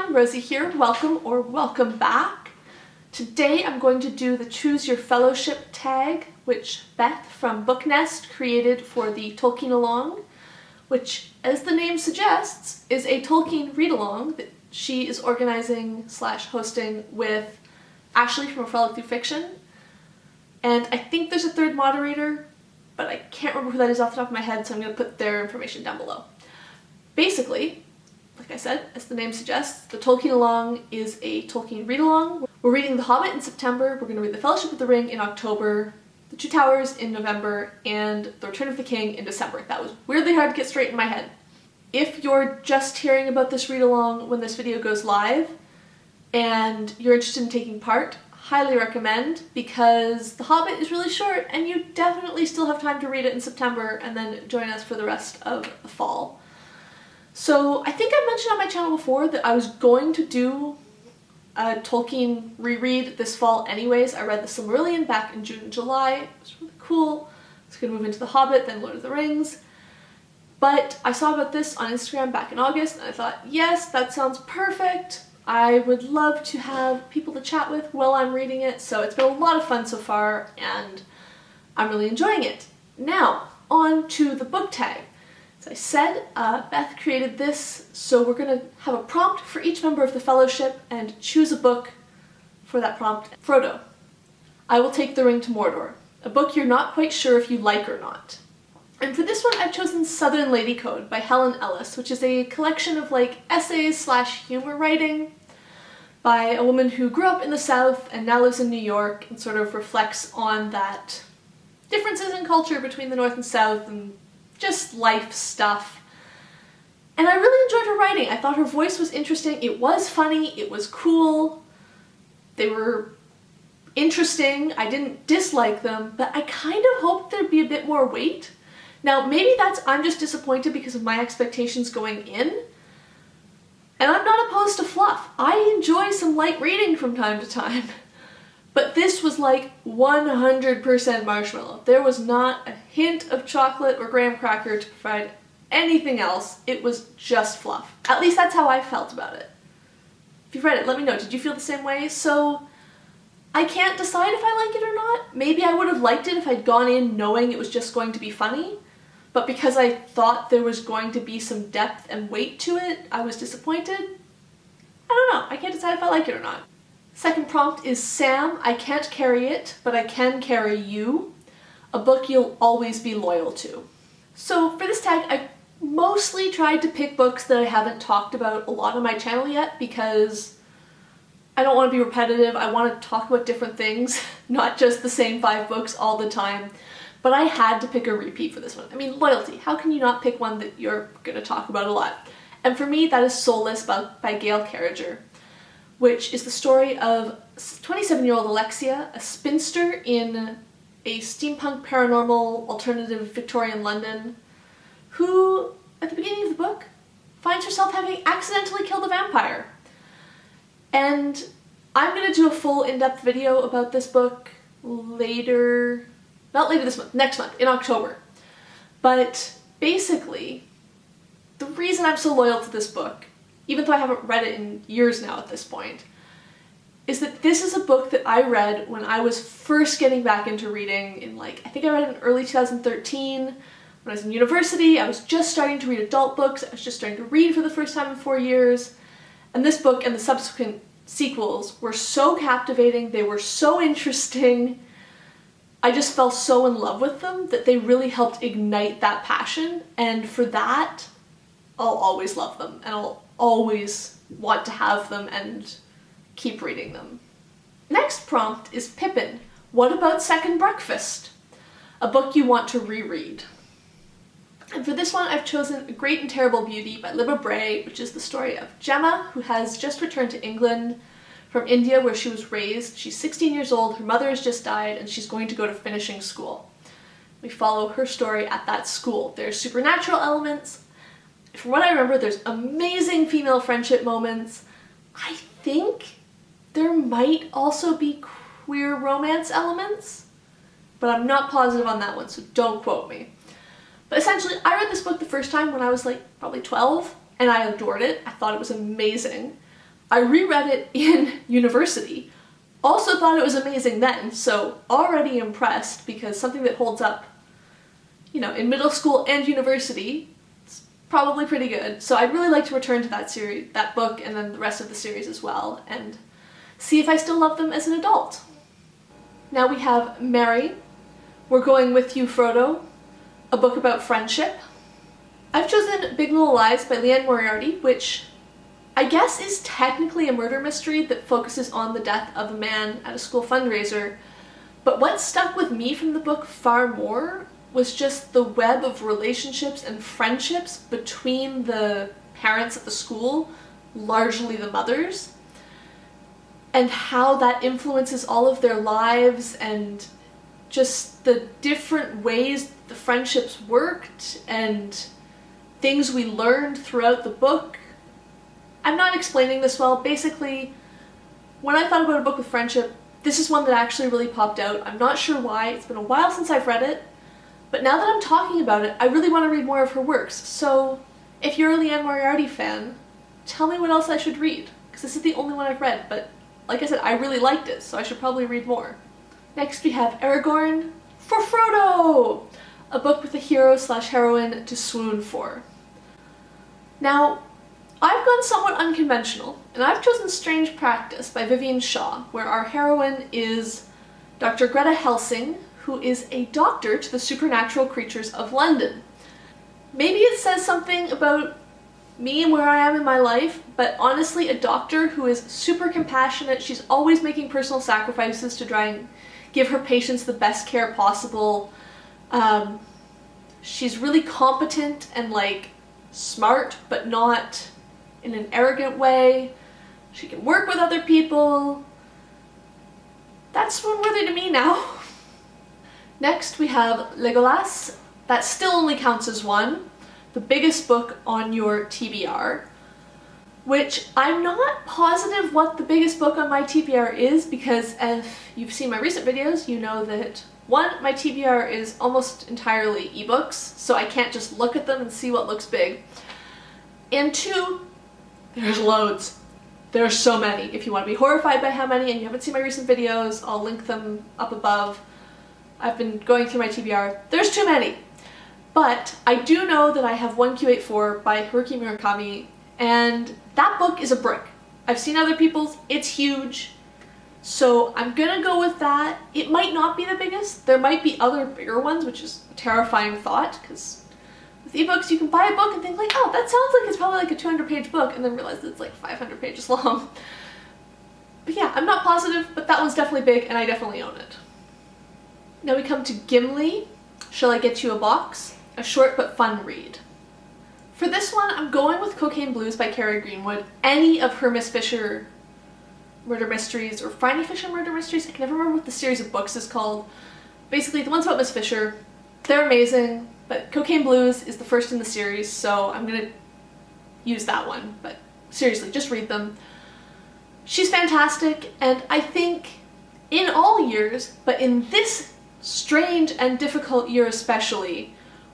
everyone, Rosie here. Welcome or welcome back. Today I'm going to do the Choose Your Fellowship tag, which Beth from Book Nest created for the TolkienAlong, which, as the name suggests, is a Tolkien read-along that she is organizing / hosting with Ashley from A Frolic Through Fiction. And I think there's a third moderator, but I can't remember who that is off the top of my head, so I'm going to put their information down below. Basically, like I said, as the name suggests, the TolkienAlong is a Tolkien read-along. We're reading The Hobbit in September, we're going to read The Fellowship of the Ring in October, The Two Towers in November, and The Return of the King in December. That was weirdly hard to get straight in my head. If you're just hearing about this read-along when this video goes live, and you're interested in taking part, highly recommend, because The Hobbit is really short and you definitely still have time to read it in September and then join us for the rest of the fall. So I think I mentioned on my channel before that I was going to do a Tolkien reread this fall anyways. I read The Silmarillion back in June and July. It was really cool. I was going to move into The Hobbit, then Lord of the Rings. But I saw about this on Instagram back in August and I thought, yes, that sounds perfect. I would love to have people to chat with while I'm reading it. So it's been a lot of fun so far and I'm really enjoying it. Now, on to the book tag. As I said, Beth created this, so we're going to have a prompt for each member of the Fellowship and choose a book for that prompt. Frodo, I Will Take the Ring to Mordor, a book you're not quite sure if you like or not. And for this one I've chosen Southern Lady Code by Helen Ellis, which is a collection of essays / humor writing by a woman who grew up in the South and now lives in New York and sort of reflects on that differences in culture between the North and South and just life stuff. And I really enjoyed her writing. I thought her voice was interesting. It was funny. It was cool. They were interesting. I didn't dislike them, but I kind of hoped there'd be a bit more weight. Now, maybe I'm just disappointed because of my expectations going in. And I'm not opposed to fluff. I enjoy some light reading from time to time. But this was 100% marshmallow. There was not a hint of chocolate or graham cracker to provide anything else. It was just fluff. At least that's how I felt about it. If you've read it, let me know. Did you feel the same way? So I can't decide if I like it or not. Maybe I would have liked it if I'd gone in knowing it was just going to be funny. But because I thought there was going to be some depth and weight to it, I was disappointed. I don't know. I can't decide if I like it or not. Second prompt is Sam, I Can't Carry It, But I Can Carry You, a book you'll always be loyal to. So for this tag, I mostly tried to pick books that I haven't talked about a lot on my channel yet because I don't want to be repetitive. I want to talk about different things, not just the same 5 books all the time. But I had to pick a repeat for this one. I mean, loyalty. How can you not pick one that you're going to talk about a lot? And for me, that is Soulless by Gail Carriger, which is the story of 27-year-old Alexia, a spinster in a steampunk paranormal alternative Victorian London, who, at the beginning of the book, finds herself having accidentally killed a vampire. And I'm going to do a full in-depth video about this book later, not later this month, next month, in October. But basically, the reason I'm so loyal to this book, even though I haven't read it in years now at this point, is that this is a book that I read when I was first getting back into reading in I think I read it in early 2013. When I was in university, I was just starting to read adult books, I was just starting to read for the first time in 4 years, and this book and the subsequent sequels were so captivating, they were so interesting, I just fell so in love with them that they really helped ignite that passion, and for that, I'll always love them, and I'll always want to have them and keep reading them. Next prompt is Pippin, What About Second Breakfast? A book you want to reread. And for this one I've chosen A Great and Terrible Beauty by Libba Bray, which is the story of Gemma, who has just returned to England from India where she was raised. She's 16 years old, her mother has just died, and she's going to go to finishing school. We follow her story at that school. There's supernatural elements. From what I remember, there's amazing female friendship moments. I think there might also be queer romance elements, but I'm not positive on that one, so don't quote me. But essentially, I read this book the first time when I was probably 12, and I adored it. I thought it was amazing. I reread it in university. Also thought it was amazing then, so already impressed because something that holds up, you know, in middle school and university, it's probably pretty good. So I'd really like to return to that series, that book, and then the rest of the series as well, and see if I still love them as an adult. Now we have Mary, We're Going With You, Frodo, a book about friendship. I've chosen Big Little Lies by Liane Moriarty, which I guess is technically a murder mystery that focuses on the death of a man at a school fundraiser, but what stuck with me from the book far more was just the web of relationships and friendships between the parents at the school, largely the mothers, and how that influences all of their lives and just the different ways the friendships worked and things we learned throughout the book. I'm not explaining this well. Basically, when I thought about a book with friendship, this is one that actually really popped out. I'm not sure why. It's been a while since I've read it, but now that I'm talking about it, I really want to read more of her works. So if you're a Liane Moriarty fan, tell me what else I should read, because this is the only one I've read, but like I said, I really liked it, so I should probably read more. Next we have Aragorn for Frodo, a book with a hero/heroine to swoon for. Now, I've gone somewhat unconventional, and I've chosen Strange Practice by Vivian Shaw, where our heroine is Dr. Greta Helsing, who is a doctor to the supernatural creatures of London. Maybe it says something about me and where I am in my life, but honestly, a doctor who is super compassionate. She's always making personal sacrifices to try and give her patients the best care possible. She's really competent and like smart, but not in an arrogant way. She can work with other people. That's swoon-worthy to me now. Next we have Legolas. That still only counts as one. The biggest book on your TBR, which I'm not positive what the biggest book on my TBR is, because if you've seen my recent videos, you know that one, my TBR is almost entirely ebooks, so I can't just look at them and see what looks big. And two, there's loads. There's so many. If you want to be horrified by how many and you haven't seen my recent videos, I'll link them up above. I've been going through my TBR. There's too many. But I do know that I have 1Q84 by Haruki Murakami, and that book is a brick. I've seen other people's, it's huge, so I'm gonna go with that. It might not be the biggest. There might be other bigger ones, which is a terrifying thought, because with ebooks you can buy a book and think like, oh, that sounds like it's probably like a 200-page book, and then realize that it's like 500 pages long. But yeah, I'm not positive, but that one's definitely big, and I definitely own it. Now we come to Gimli, Shall I Get You a Box? A short but fun read. For this one, I'm going with Cocaine Blues by Carrie Greenwood. Any of her Miss Fisher murder mysteries, or Franny Fisher murder mysteries, I can never remember what the series of books is called. Basically, the ones about Miss Fisher, they're amazing, but Cocaine Blues is the first in the series, so I'm gonna use that one, but seriously, just read them. She's fantastic, and I think in all years, but in this strange and difficult year especially,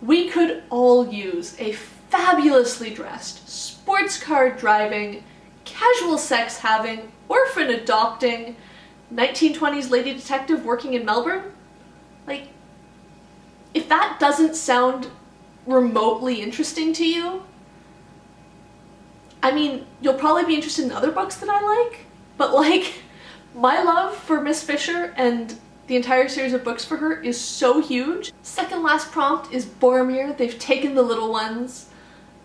we could all use a fabulously dressed, sports car driving, casual sex having, orphan adopting, 1920s lady detective working in Melbourne. Like, if that doesn't sound remotely interesting to you, I mean, you'll probably be interested in other books that I like, but like, my love for Miss Fisher and the entire series of books for her is so huge. Second last prompt is Boromir, They've Taken the Little Ones,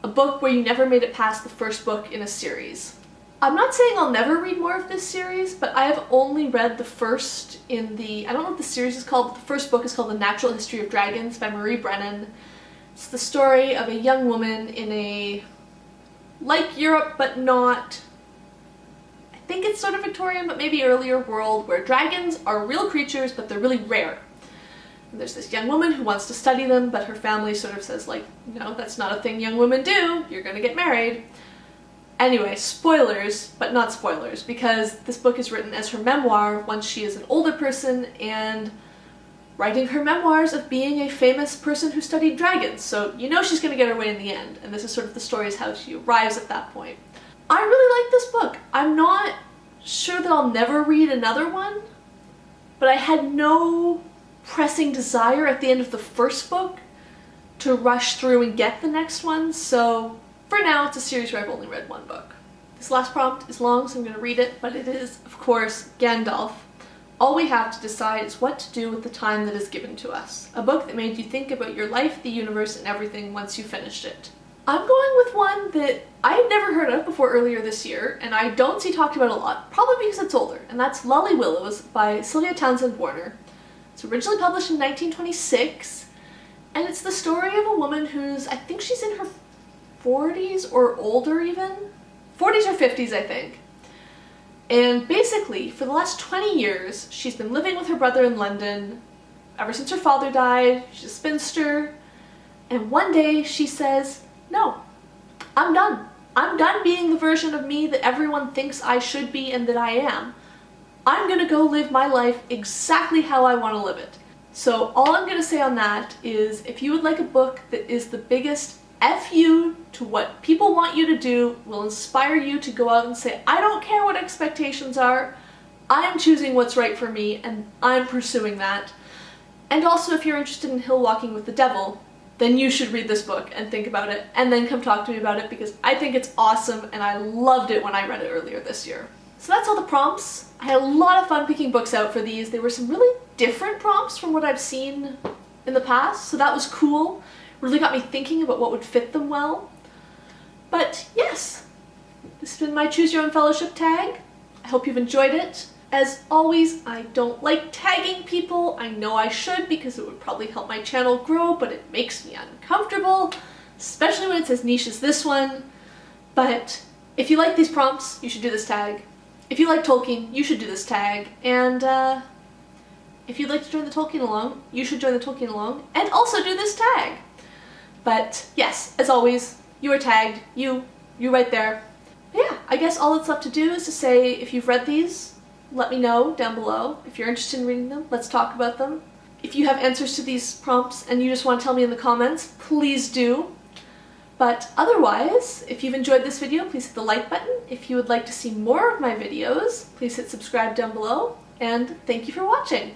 a book where you never made it past the first book in a series. I'm not saying I'll never read more of this series, but I have only read the first in the, I don't know what the series is called, but the first book is called The Natural History of Dragons by Marie Brennan. It's the story of a young woman in a, like Europe but not, I think it's sort of Victorian, but maybe earlier world, where dragons are real creatures, but they're really rare. And there's this young woman who wants to study them, but her family sort of says like, no, that's not a thing young women do, you're gonna get married. Anyway, spoilers, but not spoilers, because this book is written as her memoir once she is an older person and writing her memoirs of being a famous person who studied dragons, so you know she's gonna get her way in the end, and this is sort of the story of how she arrives at that point. I really like this book. I'm not sure that I'll never read another one, but I had no pressing desire at the end of the first book to rush through and get the next one, so for now it's a series where I've only read one book. This last prompt is long, so I'm going to read it, but it is, of course, Gandalf. All we have to decide is what to do with the time that is given to us. A book that made you think about your life, the universe, and everything once you finished it. I'm going with one that I had never heard of before earlier this year, and I don't see talked about a lot, probably because it's older, and that's Lolly Willows by Sylvia Townsend Warner. It's originally published in 1926, and it's the story of a woman who's, I think she's in her 40s or older even? 40s or 50s, I think. And basically, for the last 20 years, she's been living with her brother in London ever since her father died. She's a spinster. And one day she says, no, I'm done. I'm done being the version of me that everyone thinks I should be and that I am. I'm gonna go live my life exactly how I want to live it. So all I'm gonna say on that is, if you would like a book that is the biggest F you to what people want you to do, will inspire you to go out and say, I don't care what expectations are, I'm choosing what's right for me and I'm pursuing that. And also, if you're interested in hill walking with the devil, then you should read this book and think about it and then come talk to me about it, because I think it's awesome and I loved it when I read it earlier this year. So that's all the prompts. I had a lot of fun picking books out for these. There were some really different prompts from what I've seen in the past, so that was cool. Really got me thinking about what would fit them well. But yes, this has been my Choose Your Own Fellowship tag. I hope you've enjoyed it. As always, I don't like tagging people. I know I should, because it would probably help my channel grow, but it makes me uncomfortable, especially when it's as niche as this one. But if you like these prompts, you should do this tag. If you like Tolkien, you should do this tag. And if you'd like to join the TolkienAlong, you should join the TolkienAlong and also do this tag. But yes, as always, you are tagged, you right there. But yeah, I guess all that's left to do is to say, if you've read these, let me know down below. If you're interested in reading them, let's talk about them. If you have answers to these prompts and you just want to tell me in the comments, please do. But otherwise, if you've enjoyed this video, please hit the like button. If you would like to see more of my videos, please hit subscribe down below, and thank you for watching.